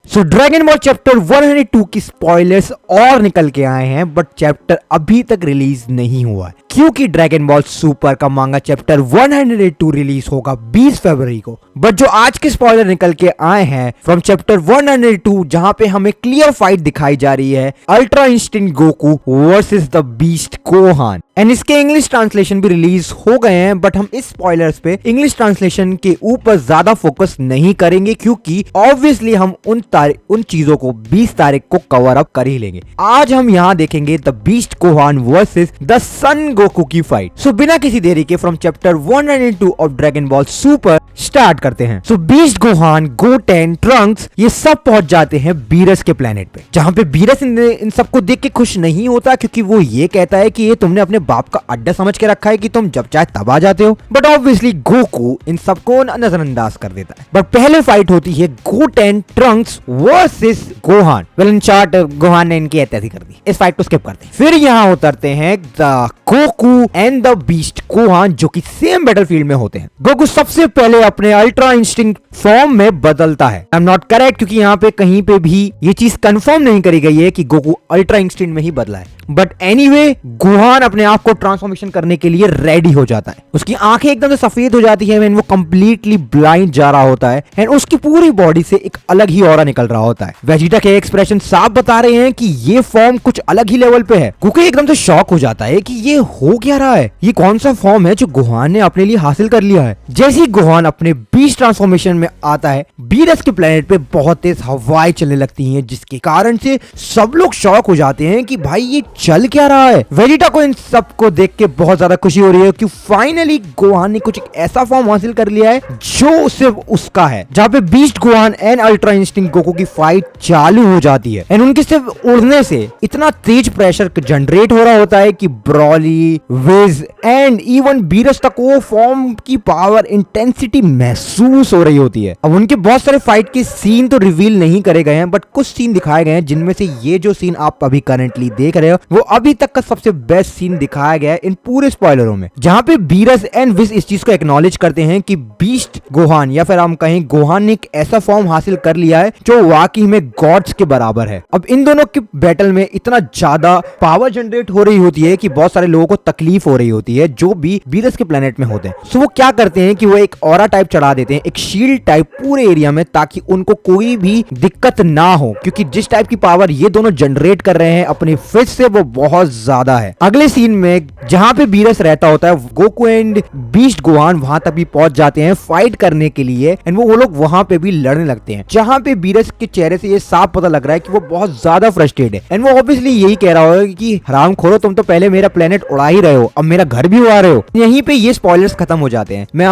सो dragon ball chapter 102 की spoilers और निकल के आए हैं, बट चैप्टर अभी तक रिलीज नहीं हुआ है क्योंकि ड्रैगन बॉल सुपर का मांगा चैप्टर 102 रिलीज होगा 20 फरवरी को। बट जो आज के स्पॉइलर निकल के आए हैं फ्रॉम चैप्टर 102, जहां पे हमें क्लियर फाइट दिखाई जा रही है ultra instinct Goku versus the beast Gohan, and इसके इंग्लिश ट्रांसलेशन भी रिलीज हो गए हैं। बट हम इस स्पॉयलर्स पे इंग्लिश ट्रांसलेशन के ऊपर ज्यादा फोकस नहीं करेंगे क्योंकि ऑब्वियसली हम उन चीजों को 20 तारीख को कवर अप कर ही लेंगे। आज हम यहाँ देखेंगे the beast Gohan versus the son Goku की फाइट। सो बिना किसी देरी के from chapter 102 of Dragon Ball Super start करते हैं। So beast Gohan, Goten, Trunks ये सब पहुंच जाते हैं बीरस के प्लेनेट पे, जहां पे बीरस इन सबको देख के खुश नहीं होता क्योंकि वो ये कहता है कि ये तुमने अपने बाप का अड्डा समझ के रखा है कि तुम जब चाहे तब आ जाते हो। बट ऑब्वियसली गोकू इन सबको नजरअंदाज कर देता है। बट पहले फाइट होती है Goten Trunks versus Gohan. Well in short Gohan ने इनकी ऐतिहासिक कर दी, इस फाइट को स्किप करते हैं। फिर यहाँ उतरते हैं the Goku and the beast Gohan जो कि सेम बैटलफील्ड में होते हैं। गोकू सबसे पहले अपने अल्ट्रा इंस्टिंक्ट फॉर्म में बदलता है। आई एम नॉट करेक्ट क्योंकि यहाँ पे कहीं पे भी ये चीज कंफर्म नहीं करी गई है कि गोकू अल्ट्रा इंस्टिंक्ट में ही बदला है। बट एनीवे गोहान अपने आप को ट्रांसफॉर्मेशन करने के लिए रेडी हो जाता है। उसकी आंखें एकदम से सफेद हो जाती है, वो कंप्लीटली ब्लाइंड जा रहा होता है एंड उसकी पूरी बॉडी से एक अलग ही ऑरा निकल रहा होता है। वेजिटा के एक्सप्रेशन साफ बता रहे हैं कि ये फॉर्म कुछ अलग ही लेवल पे है। गोकू एकदम से शॉक हो जाता है कि ये हो क्या रहा है, ये कौन सा फॉर्म है जो गोहान ने अपने लिए हासिल कर लिया है। जैसे ही गोहान अपने बीस्ट ट्रांसफॉर्मेशन में आता है, बीरस के प्लेनेट पे बहुत तेज हवाएं चलने लगती हैं, जिसके कारण से सब लोग शॉक हो जाते हैं कि भाई ये चल क्या रहा है। वेजिटा को इन सब को देख के बहुत ज्यादा खुशी हो रही है कि फाइनली गोहान ने कुछ ऐसा फॉर्म हासिल कर लिया है जो सिर्फ उसका है। जहां पे beast Gohan and ultra instinct Goku की फाइट चालू हो जाती है एंड उनके सिर्फ उड़ने से इतना तेज प्रेशर जनरेट हो रहा होता है कि Broly, Whis and even Beerus तक वो फॉर्म की पावर इंटेंसिटी महसूस हो रही होती है। अब उनके बहुत सारे फाइट के सीन तो रिवील नहीं करे गए हैं, बट कुछ सीन दिखाए गए हैं जिनमें से ये जो सीन आप अभी करंटली देख रहे हो वो अभी तक का सबसे बेस्ट सीन दिखाया गया है इन पूरे स्पॉइलरों में, जहां पे बीरस एंड विज इस चीज को एक्नॉलेज करते हैं कि बीस्ट गोहान या फिर हम कहें गोहान ने एक ऐसा फॉर्म हासिल कर लिया है जो वाकई में गॉड्स के बराबर है। अब इन दोनों के बैटल में इतना ज्यादा पावर जनरेट हो रही होती है कि बहुत सारे लोगों को तकलीफ हो रही होती है जो भी बीरस के प्लेनेट में होते हैं। सो वो क्या करते हैं कि वो एक ऑरा टाइप चढ़ा देते हैं, एक शील्ड टाइप पूरे एरिया में, ताकि उनको कोई भी दिक्कत ना हो, क्योंकि जिस टाइप की पावर ये दोनों जनरेट कर रहे हैं अपने फिस्ट से वो बहुत ज्यादा है। अगले सीन में जहां पे बीरस रहता होता है, गोकू एंड बीस्ट गोहान वहां तक भी पहुंच जाते हैं फाइट करने के लिए एंड वो लोग वहां पे भी लड़ने लगते हैं, जहां पे बीरस के चेहरे से ये साफ पता लग रहा है कि वो बहुत ज्यादा फ्रस्ट्रेटेड है एंड वो ऑब्वियसली यही कह रहा होगा कि हरामखोरो, तुम तो पहले मेरा प्लेनेट उड़ा ही रहे हो, अब मेरा घर भी उड़ा रहे हो। यहीं पे ये स्पॉयलर्स खत्म हो जाते हैं। मैं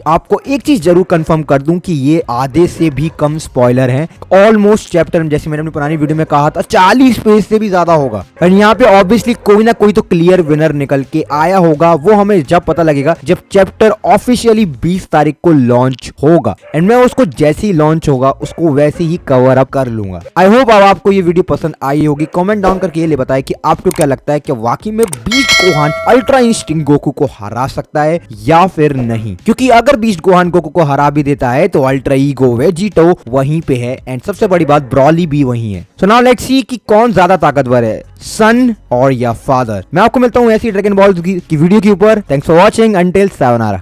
आपको एक चीज जरूर कंफर्म कर दूं कि ये आधे से भी कम स्पॉइलर हैं। ऑलमोस्ट चैप्टर, जैसे मैंने अपनी पुरानी वीडियो में कहा था, 40 पेज से भी ज्यादा होगा एंड यहाँ पे ऑब्वियसली कोई ना कोई तो क्लियर विनर निकल के आया होगा। वो हमें जब पता लगेगा जब चैप्टर ऑफिशियली 20 तारीख को लॉन्च होगा एंड मैं उसको जैसे ही लॉन्च होगा उसको वैसे ही कवर अप कर लूंगा। आई होप अब आपको ये वीडियो पसंद आई होगी। कमेंट डाउन करके ये बताएं कि आपको क्या लगता है कि वाकई में beast Gohan ultra instinct Goku को हरा सकता है या फिर नहीं, क्योंकि अगर बीस्ट गोहान गोकू को हरा भी देता है तो अल्ट्रा ईगो वेजिटो वहीं पे है एंड सबसे बड़ी बात ब्रॉली भी वहीं है। सो नाउ लेट्स सी कि कौन ज्यादा ताकतवर है, सन और या फादर। मैं आपको मिलता हूँ ऐसी ड्रैगन बॉल की वीडियो के ऊपर। Thanks for watching, until sayonara.